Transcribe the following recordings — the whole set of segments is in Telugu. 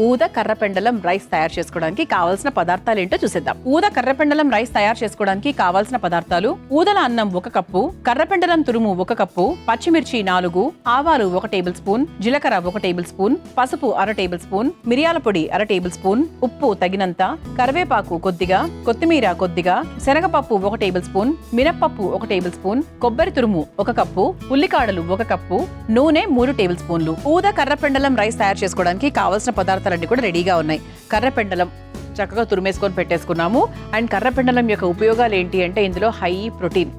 ఊద కర్రపెండలం రైస్ తయారు చేసుకోవడానికి కావాల్సిన పదార్థాలు ఏంటో చూసేద్దాం. ఊద కర్రపెండలం రైస్ తయారు చేసుకోవడానికి కావాల్సిన పదార్థాలు: ఊదల అన్నం 1 కప్పు, కర్రపెండలం తురుము 1 కప్పు, పచ్చిమిర్చి 4, ఆవాలు 1 టేబుల్ స్పూన్, జీలకర్ర 1 టేబుల్ స్పూన్, పసుపు 1/2 టేబుల్ స్పూన్, మిరియాల పొడి 1/2 టేబుల్ స్పూన్, ఉప్పు తగినంత, కరివేపాకు కొద్దిగా, కొత్తిమీర కొద్దిగా, శనగపప్పు 1 టేబుల్ స్పూన్, మినప్పప్పు 1 టేబుల్ స్పూన్, కొబ్బరి తురుము 1 కప్పు, ఉల్లికాడలు 1 కప్పు, నూనె 3 టేబుల్ స్పూన్లు. ఊద కర్రపెండలం రైస్ తయారు చేసుకోవడానికి కావాల్సిన పదార్థాలన్నీ కూడా రెడీగా ఉన్నాయి. కర్రపెండలం చక్కగా తురిమేసుకొని పెట్టేసుకున్నాము. అండ్ కర్రపెండలం యొక్క ఉపయోగాలు ఏంటి అంటే ఇందులో హై ప్రోటీన్,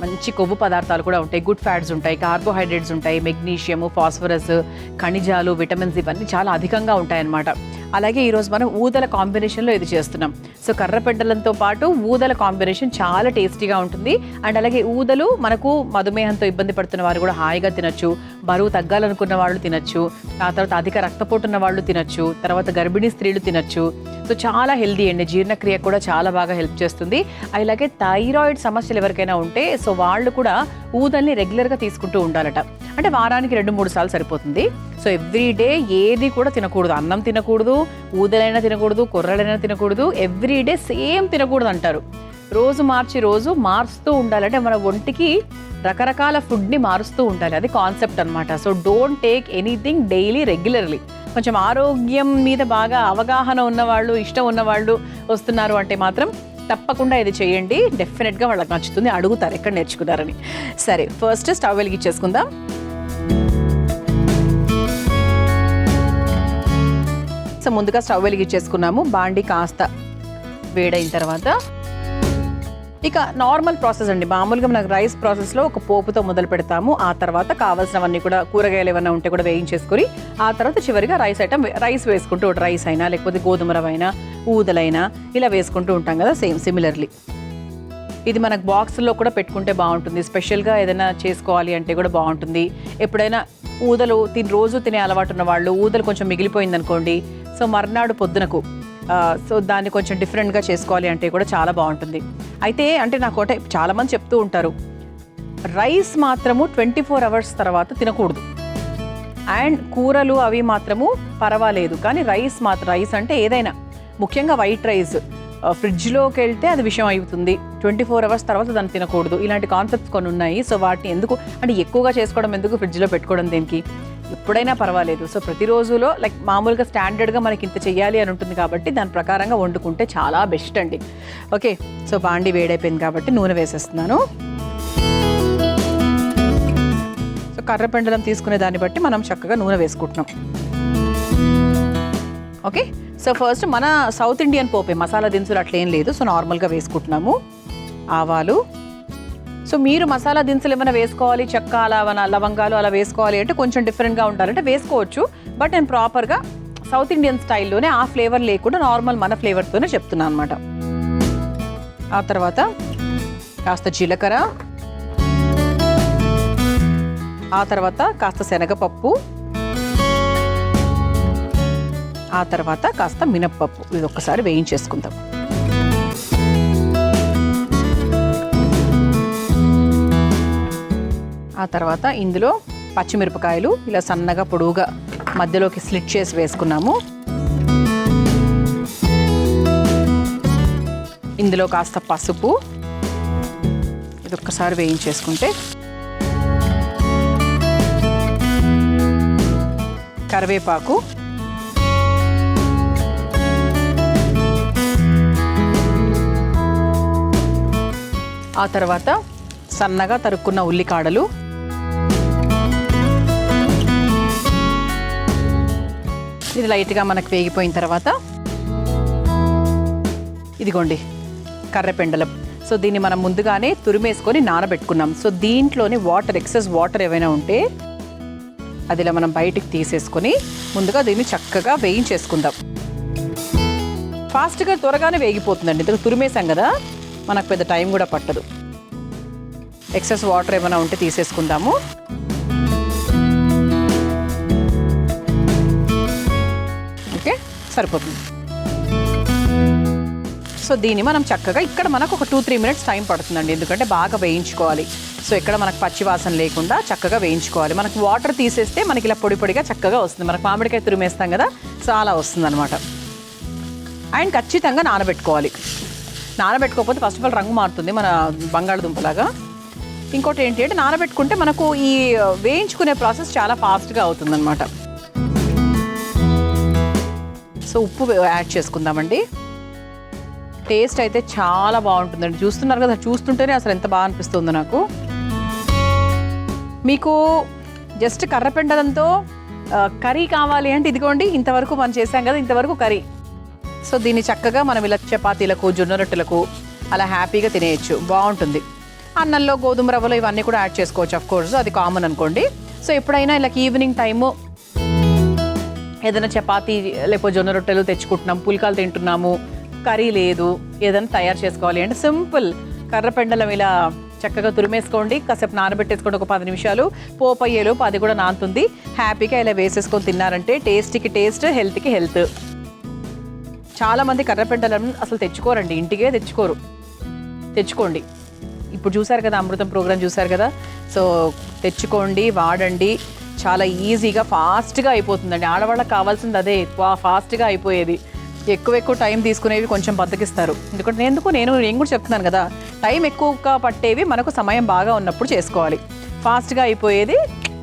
మంచి కొవ్వు పదార్థాలు కూడా ఉంటాయి, గుడ్ ఫ్యాట్స్ ఉంటాయి, కార్బోహైడ్రేట్స్ ఉంటాయి, మెగ్నీషియము, ఫాస్ఫరస్, ఖనిజాలు, విటమిన్స్ ఇవన్నీ చాలా అధికంగా ఉంటాయన్నమాట. అలాగే ఈరోజు మనం ఊదల కాంబినేషన్లో ఇది చేస్తున్నాం. సో కర్రపెండలంతో పాటు ఊదల కాంబినేషన్ చాలా టేస్టీగా ఉంటుంది. అండ్ అలాగే ఊదలు మనకు మధుమేహంతో ఇబ్బంది పడుతున్న వారు కూడా హాయిగా తినచ్చు, బరువు తగ్గాలనుకున్న వాళ్ళు తినచ్చు, ఆ తర్వాత అధిక రక్తపోటు ఉన్న వాళ్ళు తినచ్చు, తర్వాత గర్భిణీ స్త్రీలు తినచ్చు. సో చాలా హెల్దీ అండి, జీర్ణక్రియ కూడా చాలా బాగా హెల్ప్ చేస్తుంది. అలాగే థైరాయిడ్ సమస్యలు ఎవరికైనా ఉంటే సో వాళ్ళు కూడా ఊదల్ని రెగ్యులర్గా తీసుకుంటూ ఉండాలట. అంటే వారానికి 2-3 సార్లు సరిపోతుంది. సో ఎవ్రీడే ఏది కూడా తినకూడదు, అన్నం తినకూడదు, ఊదలైనా తినకూడదు, కొర్రలైనా తినకూడదు, ఎవ్రీడే సేమ్ తినకూడదు అంటారు. రోజు మార్చి రోజు మారుస్తూ ఉండాలి, అంటే మన ఒంటికి రకరకాల ఫుడ్ని మారుస్తూ ఉండాలి, అది కాన్సెప్ట్ అనమాట. So don't take anything daily regularly. కొంచెం ఆరోగ్యం మీద బాగా అవగాహన ఉన్నవాళ్ళు, ఇష్టం ఉన్నవాళ్ళు వస్తున్నారు అంటే మాత్రం తప్పకుండా ఇది చేయండి, డెఫినెట్గా వాళ్ళకి నచ్చుతుంది, అడుగుతారు ఎక్కడ నేర్చుకున్నారని. సరే, ఫస్ట్ స్టవ్ వెలిగించేసుకుందాం. సో ముందుగా స్టవ్ వెలిగించేసుకున్నాము. బాండి కాస్త వేడైన తర్వాత ఇక నార్మల్ ప్రాసెస్ అండి, మామూలుగా మనకు రైస్ ప్రాసెస్లో ఒక పోపుతో మొదలు పెడతాము. ఆ తర్వాత కావాల్సినవన్నీ కూడా కూరగాయలు ఏమైనా ఉంటే కూడా వేయించేసుకొని ఆ తర్వాత చివరిగా రైస్ వేసుకుంటూ, రైస్ అయినా లేకపోతే గోధుమ రవ్వ అయినా ఊదలైనా ఇలా వేసుకుంటూ ఉంటాం కదా, సేమ్ సిమిలర్లీ. ఇది మనకు బాక్స్లో కూడా పెట్టుకుంటే బాగుంటుంది, స్పెషల్గా ఏదైనా చేసుకోవాలి అంటే కూడా బాగుంటుంది. ఎప్పుడైనా ఊదలు రోజు తినే అలవాటు ఉన్న వాళ్ళు ఊదలు కొంచెం మిగిలిపోయింది అనుకోండి, సో మర్నాడు పొద్దునకు సో దాన్ని కొంచెం డిఫరెంట్గా చేసుకోవాలి అంటే కూడా చాలా బాగుంటుంది. అయితే అంటే నాకు ఒకటే చాలామంది చెప్తూ ఉంటారు, రైస్ మాత్రము 24 అవర్స్ తర్వాత తినకూడదు, అండ్ కూరలు అవి మాత్రము పర్వాలేదు, కానీ రైస్ అంటే ఏదైనా ముఖ్యంగా వైట్ రైస్ ఫ్రిడ్జ్లోకి వెళ్తే అది విషయం అవుతుంది, 24 అవర్స్ తర్వాత దాన్ని తినకూడదు, ఇలాంటి కాన్సెప్ట్స్ కొన్ని ఉన్నాయి. సో వాటిని ఎందుకు అంటే ఎక్కువగా చేసుకోవడం ఎందుకు, ఫ్రిడ్జ్లో పెట్టుకోవడం దేనికి, ఎప్పుడైనా పర్వాలేదు. సో ప్రతిరోజులో లైక్ మామూలుగా స్టాండర్డ్గా మనకి ఇంత చెయ్యాలి అని ఉంటుంది కాబట్టి దాని ప్రకారంగా వండుకుంటే చాలా బెస్ట్ అండి. ఓకే, సో బాండి వేడైపోయింది కాబట్టి నూనె వేసేస్తున్నాను. సో కర్రపెండలం తీసుకునే దాన్ని బట్టి మనం చక్కగా నూనె వేసుకుంటున్నాం. ఓకే, సో ఫస్ట్ మన సౌత్ ఇండియన్ పోపే, మసాలా దినుసులు అట్లేం లేదు, సో నార్మల్గా వేసుకుంటున్నాము. ఆవాలు, సో మీరు మసాలా దినుసులు ఏమైనా వేసుకోవాలి, చెక్క లవంగాలు అలా వేసుకోవాలి అంటే కొంచెం డిఫరెంట్గా ఉండాలంటే వేసుకోవచ్చు. బట్ నేను ప్రాపర్గా సౌత్ ఇండియన్ స్టైల్లోనే ఆ ఫ్లేవర్ లేకుండా నార్మల్ మన ఫ్లేవర్తోనే చెప్తున్నాను అనమాట. ఆ తర్వాత కాస్త జీలకర్ర, ఆ తర్వాత కాస్త శనగపప్పు, ఆ తర్వాత కాస్త మినప్పప్పు, ఇది ఒక్కసారి వేయించేసుకుందాం. ఆ తర్వాత ఇందులో పచ్చిమిరపకాయలు ఇలా సన్నగా పొడువుగా మధ్యలోకి స్లిట్ చేసి వేసుకున్నాము. ఇందులో కాస్త పసుపు, ఇది ఒక్కసారి వేయించేసుకుంటే కరివేపాకు, ఆ తర్వాత సన్నగా తరుక్కున్న ఉల్లికాడలు, ఇది లైట్గా మనకు వేగిపోయిన తర్వాత ఇదిగోండి కర్రపెండలం. సో దీన్ని మనం ముందుగానే తురిమేసుకొని నానబెట్టుకున్నాం. సో దీంట్లోని ఎక్సెస్ వాటర్ ఏమైనా ఉంటే అది ఇలా మనం బయటికి తీసేసుకొని ముందుగా దీన్ని చక్కగా వేయించేసుకుందాం. ఫాస్ట్గా త్వరగానే వేగిపోతుందండి, ఇందులో తురిమేసాం కదా, మనకు పెద్ద టైం కూడా పట్టదు. ఎక్సెస్ వాటర్ ఏమైనా ఉంటే తీసేసుకుందాము. ఓకే, సరిపోతుంది. సో దీన్ని మనం చక్కగా ఇక్కడ మనకు ఒక 2-3 మినిట్స్ టైం పడుతుందండి, ఎందుకంటే బాగా వేయించుకోవాలి. సో ఇక్కడ మనకు పచ్చి వాసన లేకుండా చక్కగా వేయించుకోవాలి. మనకు వాటర్ తీసేస్తే మనకి ఇలా పొడి పొడిగా చక్కగా వస్తుంది. మనకు మామిడికాయ తురిమేస్తాం కదా, సో అలా వస్తుంది అనమాట. అండ్ ఖచ్చితంగా నానబెట్టుకోవాలి. నానబెట్టుకోకపోతే ఫస్ట్ ఆఫ్ ఆల్ రంగు మారుతుంది మన బంగాళదుంపలాగా. ఇంకోటి ఏంటి అంటే నానబెట్టుకుంటే మనకు ఈ వేయించుకునే ప్రాసెస్ చాలా ఫాస్ట్గా అవుతుందన్నమాట. సో ఉప్పు యాడ్ చేసుకుందామండి. టేస్ట్ అయితే చాలా బాగుంటుందండి. చూస్తున్నారు కదా, చూస్తుంటేనే అసలు ఎంత బాగా అనిపిస్తుందో నాకు. మీకు జస్ట్ కర్రపెండలంతో కర్రీ కావాలి అంటే ఇదిగోండి, ఇంతవరకు మనం చేసాం కదా, ఇంతవరకు కర్రీ. సో దీన్ని చక్కగా మనం ఇలా చపాతీలకు, జొన్న రొట్టెలకు అలా హ్యాపీగా తినేయచ్చు, బాగుంటుంది. అన్నంలో గోధుమ రవ్వలు ఇవన్నీ కూడా యాడ్ చేసుకోవచ్చు, అఫ్ కోర్స్ అది కామన్ అనుకోండి. సో ఎప్పుడైనా ఇలా ఈవినింగ్ టైము ఏదైనా చపాతీ లేకపోతే జొన్న రొట్టెలు తెచ్చుకుంటున్నాం, పుల్కాలు తింటున్నాము, కర్రీ లేదు, ఏదైనా తయారు చేసుకోవాలి అంటే సింపుల్ కర్రపెండలం ఇలా చక్కగా తురిమేసుకోండి, కాసేపు నానబెట్టేసుకోండి ఒక 10 నిమిషాలు. పోపు అయ్యేలోపు అది కూడా నానుతుంది. హ్యాపీగా ఇలా వేసేసుకొని తిన్నారంటే టేస్ట్కి టేస్ట్, హెల్త్కి హెల్త్. చాలామంది కర్రపెండలం అసలు తెచ్చుకోరండి, ఇంటికే తెచ్చుకోరు. తెచ్చుకోండి. ఇప్పుడు చూసారు కదా, అమృతం ప్రోగ్రాం చూసారు కదా, సో తెచ్చుకోండి, వాడండి. చాలా ఈజీగా ఫాస్ట్గా అయిపోతుందండి. ఆడవాళ్ళకి కావాల్సింది అదే, ఫాస్ట్గా అయిపోయేది. ఎక్కువ టైం తీసుకునేవి కొంచెం బద్దకిస్తారు. ఎందుకంటే నేను కూడా చెప్తున్నాను కదా, టైం ఎక్కువగా పట్టేవి మనకు సమయం బాగా ఉన్నప్పుడు చేసుకోవాలి. ఫాస్ట్గా అయిపోయేది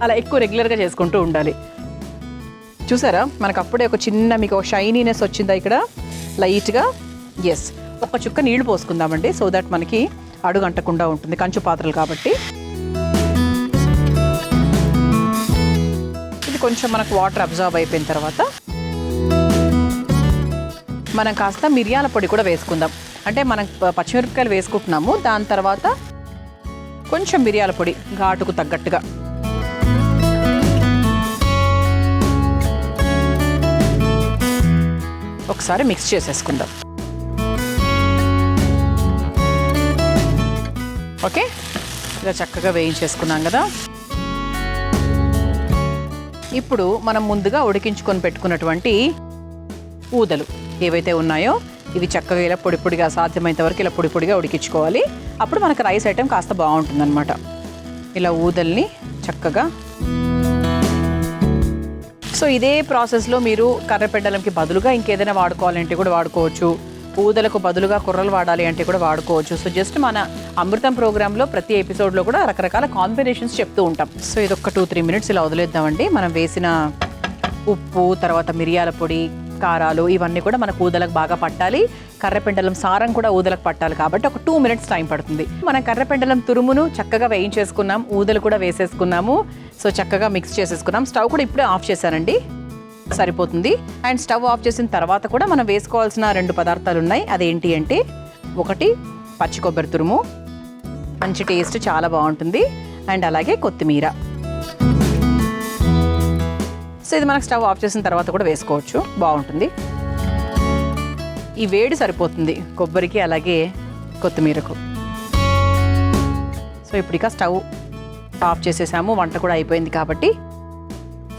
అలా ఎక్కువ రెగ్యులర్గా చేసుకుంటూ ఉండాలి. చూసారా, మనకు అప్పుడే ఒక చిన్న మీకు షైనీనెస్ వచ్చిందా ఇక్కడ లైట్గా. ఎస్, ఒక చుక్క నీళ్లు పోసుకుందామండి, సో దట్ మనకి అడుగు అంటకుండా ఉంటుంది, కంచు పాత్రలు కాబట్టి. ఇది కొంచెం మనకు వాటర్ అబ్జర్వ్ అయిపోయిన తర్వాత మనం కాస్త మిరియాల పొడి కూడా వేసుకుందాం. అంటే మనం పచ్చిమిరపకాయలు వేసుకుంటున్నాము, దాని తర్వాత కొంచెం మిరియాల పొడి ఘాటుకు తగ్గట్టుగా. ఒకసారి మిక్స్ చేసేసుకుందాం. ఓకే, ఇలా చక్కగా వేయించేసుకున్నాం కదా. ఇప్పుడు మనం ముందుగా ఉడికించుకొని పెట్టుకున్నటువంటి ఊదలు ఏవైతే ఉన్నాయో ఇవి చక్కగా ఇలా పొడి పొడిగా, సాధ్యమైనంత వరకు ఇలా పొడి పొడిగా ఉడికించుకోవాలి. అప్పుడు మనకు రైస్ ఐటెం కాస్త బాగుంటుందన్నమాట. ఇలా ఊదల్ని చక్కగా. సో ఇదే ప్రాసెస్లో మీరు కర్రపెండలంకి బదులుగా ఇంకేదైనా వాడుకోవాలంటే కూడా వాడుకోవచ్చు. ఊదలకు బదులుగా కుర్రలు వాడాలి అంటే కూడా వాడుకోవచ్చు. సో జస్ట్ మన అమృతం ప్రోగ్రాంలో ప్రతి ఎపిసోడ్లో కూడా రకరకాల కాంబినేషన్స్ చెప్తూ ఉంటాం. సో ఇది ఒక 2-3 మినిట్స్ ఇలా వదిలేద్దామండి. మనం వేసిన ఉప్పు, తర్వాత మిరియాల పొడి, కారాలు ఇవన్నీ కూడా మనకు ఊదలకు బాగా పట్టాలి. కర్రపెండలం సారం కూడా ఊదలకు పట్టాలి కాబట్టి ఒక 2 మినిట్స్ టైం పడుతుంది. మనం కర్రపెండలం తురుమును చక్కగా వేయించేసుకున్నాం, ఊదలు కూడా వేసేసుకున్నాము. సో చక్కగా మిక్స్ చేసేసుకున్నాం. స్టవ్ కూడా ఇప్పుడే ఆఫ్ చేశానండి, సరిపోతుంది. అండ్ స్టవ్ ఆఫ్ చేసిన తర్వాత కూడా మనం వేసుకోవాల్సిన 2 పదార్థాలు ఉన్నాయి. అదేంటి అంటే, ఒకటి పచ్చి కొబ్బరి తురుము, మంచి టేస్ట్ చాలా బాగుంటుంది. అండ్ అలాగే కొత్తిమీర. సో ఇది మనకు స్టవ్ ఆఫ్ చేసిన తర్వాత కూడా వేసుకోవచ్చు, బాగుంటుంది. ఈ వేడి సరిపోతుంది కొబ్బరికి అలాగే కొత్తిమీరకు. సో ఇప్పుడు ఇక స్టవ్ ఆఫ్ చేసేసాము, వంట కూడా అయిపోయింది కాబట్టి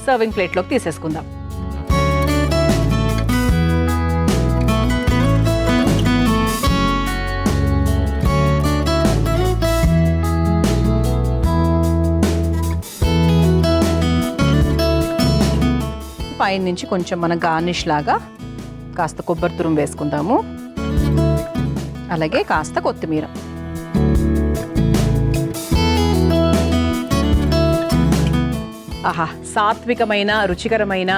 సర్వింగ్ ప్లేట్లోకి తీసేసుకుందాం. పైన నుంచి కొంచెం మన గార్నిష్ లాగా కాస్త కొబ్బరి తురుము వేసుకుందాము, అలాగే కాస్త కొత్తిమీర. ఆహా, సాత్వికమైన రుచికరమైన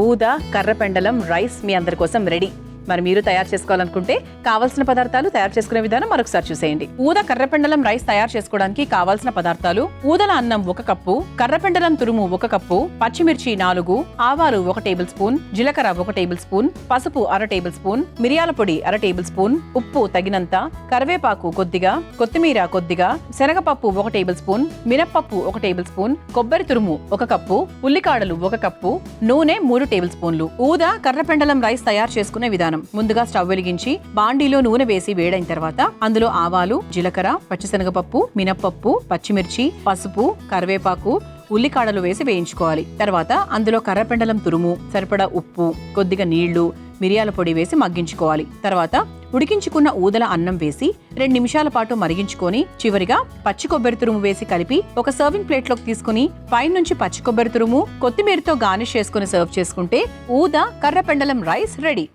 ఊద కర్రపెండలం రైస్ మీ అందరి కోసం రెడీ. మరి మీరు తయారు చేసుకోవాలనుకుంటే కావాల్సిన పదార్థాలు, తయారు చేసుకునే విధానం మరొకసారి చూసేయండి. ఊద కర్రపెండలం రైస్ తయారు చేసుకోవడానికి కావాల్సిన పదార్థాలు: ఊదల అన్నం 1 కప్పు, కర్రపెండలం తురుము 1 కప్పు, పచ్చిమిర్చి 4, ఆవాలు 1 టేబుల్ స్పూన్, జీలకర్ర 1 టేబుల్ స్పూన్, పసుపు 1/2 టేబుల్ స్పూన్, మిరియాల పొడి 1/2 టేబుల్ స్పూన్, ఉప్పు తగినంత, కరివేపాకు కొద్దిగా, కొత్తిమీర కొద్దిగా, శనగపప్పు 1 టేబుల్ స్పూన్, మినప్పప్పు 1 టేబుల్ స్పూన్, కొబ్బరి తురుము 1 కప్పు, ఉల్లికాడలు 1 కప్పు, నూనె 3 టేబుల్ స్పూన్లు. ఊద కర్రపెండలం రైస్ తయారు చేసుకునే విధానం: ముందుగా స్టవ్ వెలిగించి బాండీలో నూనె వేసి వేడైన తర్వాత అందులో ఆవాలు, జీలకర్ర, పచ్చిశనగపప్పు, మినప్పప్పు, పచ్చిమిర్చి, పసుపు, కరివేపాకు, ఉల్లికాడలు వేసి వేయించుకోవాలి. తర్వాత అందులో కర్రపెండలం తురుము, సరిపడా ఉప్పు, కొద్దిగా నీళ్లు, మిరియాల పొడి వేసి మగ్గించుకోవాలి. తర్వాత ఉడికించుకున్న ఊదల అన్నం వేసి 2 నిమిషాల పాటు మరిగించుకొని చివరిగా పచ్చి కొబ్బరి తురుము వేసి కలిపి ఒక సర్వింగ్ ప్లేట్ లోకి తీసుకుని పైనుంచి పచ్చి కొబ్బరి తురుము కొత్తిమీరతో గార్నిష్ చేసుకుని సర్వ్ చేసుకుంటే ఊద కర్రపెండలం రైస్ రెడీ.